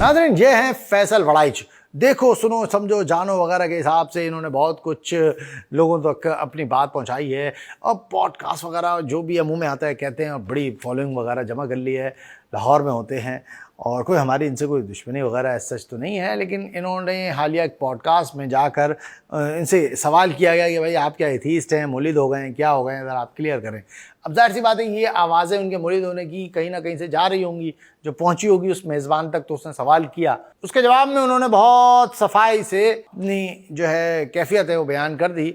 नाज़रीन, ये हैं फैसल वड़ाइच। देखो सुनो समझो जानो वगैरह के हिसाब से इन्होंने बहुत कुछ लोगों तक अपनी बात पहुंचाई है, और पॉडकास्ट वगैरह जो भी मुंह में आता है कहते हैं, और बड़ी फॉलोइंग वगैरह जमा कर ली है। लाहौर में होते हैं और कोई हमारी इनसे कोई दुश्मनी वगैरह सच तो नहीं है, लेकिन इन्होंने हालिया एक पॉडकास्ट में जाकर इनसे सवाल किया गया कि भाई आप क्या एथीस्ट हैं, मुलिद हो गए हैं, क्या हो गए हैं, ज़रा आप क्लियर करें। अब जाहिर सी बात है ये आवाज़ें उनके मुलिद होने की कहीं ना कहीं से जा रही होंगी, जो पहुंची होगी उस मेज़बान तक, तो उसने सवाल किया। उसके जवाब में उन्होंने बहुत सफाई से अपनी जो है कैफियत है वो बयान कर दी,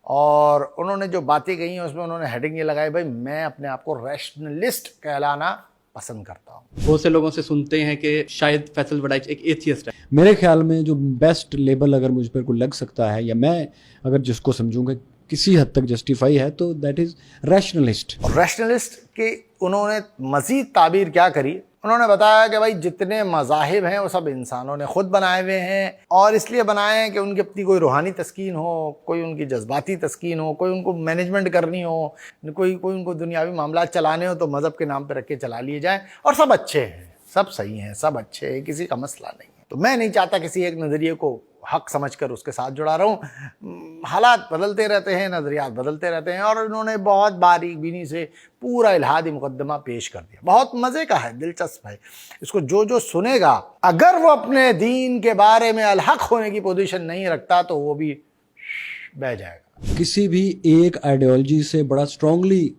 और उन्होंने जो बातें कही हैं उसमें उन्होंने हेडिंग ये लगाई, भाई मैं अपने आप को रैशनलिस्ट कहलाना पसंद करता हूँ। बहुत से लोगों से सुनते हैं कि शायद फैसल वड़ाइच एक एथियस्ट है। मेरे ख्याल में जो बेस्ट लेबल अगर मुझ पर को लग सकता है, या मैं अगर जिसको समझूंगा किसी हद तक जस्टिफाई है, तो दैट इज़ रैशनलिस्ट। और रैशनलिस्ट के उन्होंने मज़ीद ताबीर क्या करी, उन्होंने बताया कि भाई जितने मज़ाहिब हैं वो सब इंसानों ने ख़ुद बनाए हुए हैं, और इसलिए बनाए हैं कि उनकी अपनी कोई रूहानी तस्कीन हो, कोई उनकी जज्बाती तस्कीन हो, कोई उनको मैनेजमेंट करनी हो, कोई उनको दुनियावी मामला चलाने हो, तो मज़हब के नाम पर रख के चला लिए जाएँ, और सब अच्छे हैं, सब सही हैं, सब अच्छे हैं, किसी का मसला नहीं है। तो मैं नहीं चाहता किसी एक नज़रिए को हक समझकर उसके साथ जुड़ा रहा हूँ। हालात बदलते रहते हैं, नज़रियात बदलते रहते हैं, और उन्होंने बहुत बारीक बीनी से पूरा इल्हादी मुकदमा पेश कर दिया। बहुत मज़े का है, दिलचस्प है। इसको जो सुनेगा, अगर वो अपने दीन के बारे में अलहक होने की पोजीशन नहीं रखता तो वो भी बह जाएगा। किसी भी एक आइडियोलॉजी से बड़ा स्ट्रांगली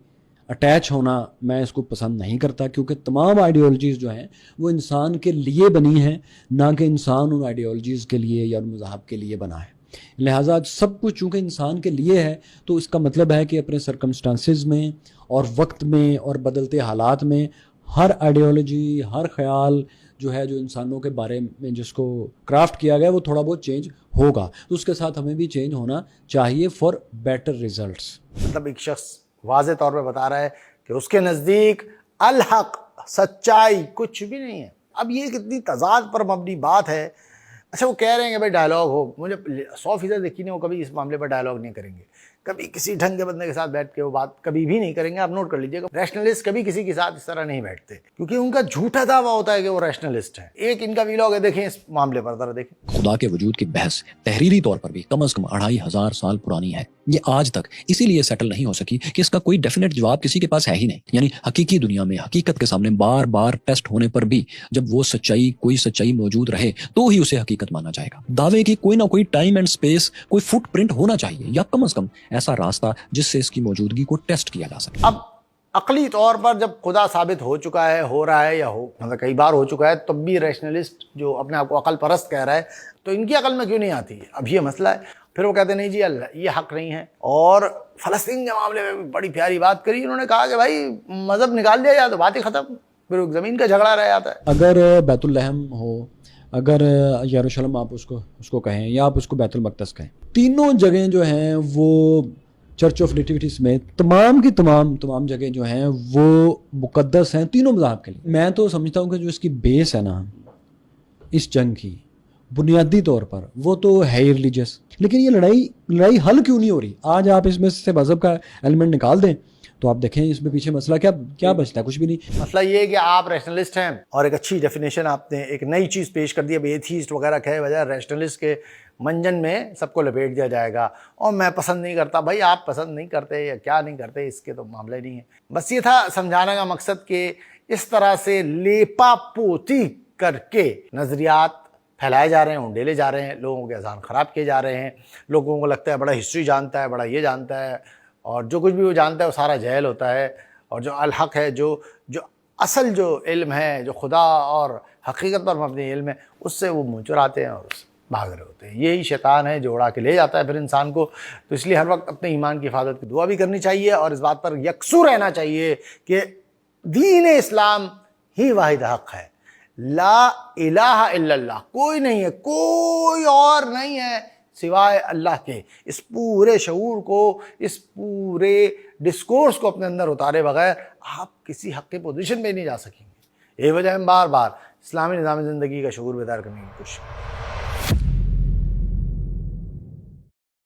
अटैच होना मैं इसको पसंद नहीं करता, क्योंकि तमाम आइडियोलॉजीज़ जो हैं वो इंसान के लिए बनी हैं, ना कि इंसान उन आइडियोलॉजीज़ के लिए या उन मज़हब के लिए बना है। लिहाजा सब कुछ चूँकि इंसान के लिए है, तो इसका मतलब है कि अपने सर्कमस्टांसिस में और वक्त में और बदलते हालात में हर आइडियोलॉजी, हर ख्याल जो है, जो इंसानों के बारे में जिसको क्राफ्ट किया गया, वो थोड़ा बहुत चेंज होगा, तो उसके साथ हमें भी चेंज होना चाहिए फॉर बेटर रिजल्ट्स। मतलब एक शख्स वाज़े तौर पे बता रहा है कि उसके नज़दीक अल हक, सच्चाई कुछ भी नहीं है। अब ये कितनी तज़ाद पर मबनी बात है। अच्छा, वो कह रहे हैं कि भाई डायलॉग हो, मुझे 100% यकीन है वो कभी इस मामले पर डायलॉग नहीं करेंगे, कभी किसी ढंग के बंदे के साथ बैठ के वो बात कभी भी नहीं करेंगे। आप नोट कर लीजिएगा, रैशनलिस्ट कभी किसी के साथ इस तरह नहीं बैठते, क्योंकि उनका झूठा दावा होता है कि वो रैशनलिस्ट है। एक इनका वीलॉग है, देखें इस मामले पर, जरा देखें। खुदा के वजूद की बहस तहरीरी तौर पर भी कम से कम 2500 साल पुरानी है। ये आज तक इसीलिए सेटल नहीं हो सकी कि इसका कोई डेफिनेट जवाब किसी के पास है ही नहीं। यानी हकीकी दुनिया में हकीकत के सामने बार बार टेस्ट होने पर भी जब वो कोई सच्चाई मौजूद रहे तो ही उसे हकीकत माना जाएगा। दावे की कोई ना कोई टाइम एंड स्पेस, कोई फुटप्रिंट होना चाहिए, या कम से कम ऐसा रास्ता जिससे इसकी मौजूदगी को टेस्ट किया जा सके। अब अकली तौर पर जब खुदा साबित हो चुका है, हो रहा है, या मतलब कई बार हो चुका है, तब भी रैशनलिस्ट जो अपने आप को अकल परस्त कह रहा है, तो इनकी अकल में क्यों नहीं आती है? अब ये मसला है। फिर वो कहते नहीं जी अल्लाह ये हक नहीं है। और फ़लस्तीन के मामले में भी बड़ी प्यारी बात करी उन्होंने, कहा कि भाई मज़हब निकाल दिया जाए तो बात ही ख़त्म, फिर ज़मीन का झगड़ा रह जाता है। अगर बैतुल रहम हो, अगर यरूशलेम आप उसको कहें, या आप उसको बैतुल मक़दस कहें, तीनों जगह जो हैं वो चर्च ऑफ नेटिविटी समेत तमाम की तमाम जगह जो हैं वो मुक़द्दस हैं तीनों मज़हब के लिए। मैं तो समझता हूँ कि जो इसकी बेस है ना इस जंग की, बुनियादी तौर पर वो तो है ही रिलीजियस, लेकिन ये लड़ाई हल क्यों नहीं हो रही? आज आप इसमें से मज़हब का एलिमेंट निकाल दें तो आप देखें इसमें पीछे मसला क्या बचता है? कुछ भी नहीं। मसला ये है कि आप रैशनलिस्ट हैं, और एक अच्छी डेफिनेशन आपने एक नई चीज़ पेश कर दी है, एथीस्ट वगैरह कहे बजाय रैशनलिस्ट के मंजन में सबको लपेट दिया जाएगा। और मैं पसंद नहीं करता, भाई आप पसंद नहीं करते या क्या नहीं करते, इसके तो मामले नहीं है। बस ये था समझाने का मकसद कि इस तरह से लेपा पोती करके नज़रियात फैलाए जा रहे हैं, उंडेले जा रहे हैं, लोगों के अज़ान ख़राब किए जा रहे हैं। लोगों को लगता है बड़ा हिस्ट्री जानता है, बड़ा ये जानता है, और जो कुछ भी वो जानता है वो सारा जहल होता है। और जो अल हक है, जो असल जो इल्म है, जो खुदा और हकीकत पर मबनी इल्म है, उससे वो मुँह चुराते हैं और भाग रहे होते हैं। यही शैतान है जो उड़ा के ले जाता है फिर इंसान को। तो इसलिए हर वक्त अपने ईमान की हिफाजत की दुआ भी करनी चाहिए, और इस बात पर यकसू रहना चाहिए कि दीन इस्लाम ही वाहिद हक है, ला इलाहा इल्लल्लाह, कोई नहीं है, कोई और नहीं है सिवाय अल्लाह के। इस पूरे शऊर को, इस पूरे डिस्कोर्स को अपने अंदर उतारे बगैर आप किसी हक के पोजीशन में नहीं जा सकेंगे। ये वजह हम बार बार इस्लामी निज़ाम ज़िंदगी का शऊर बेदार करने की कोशिश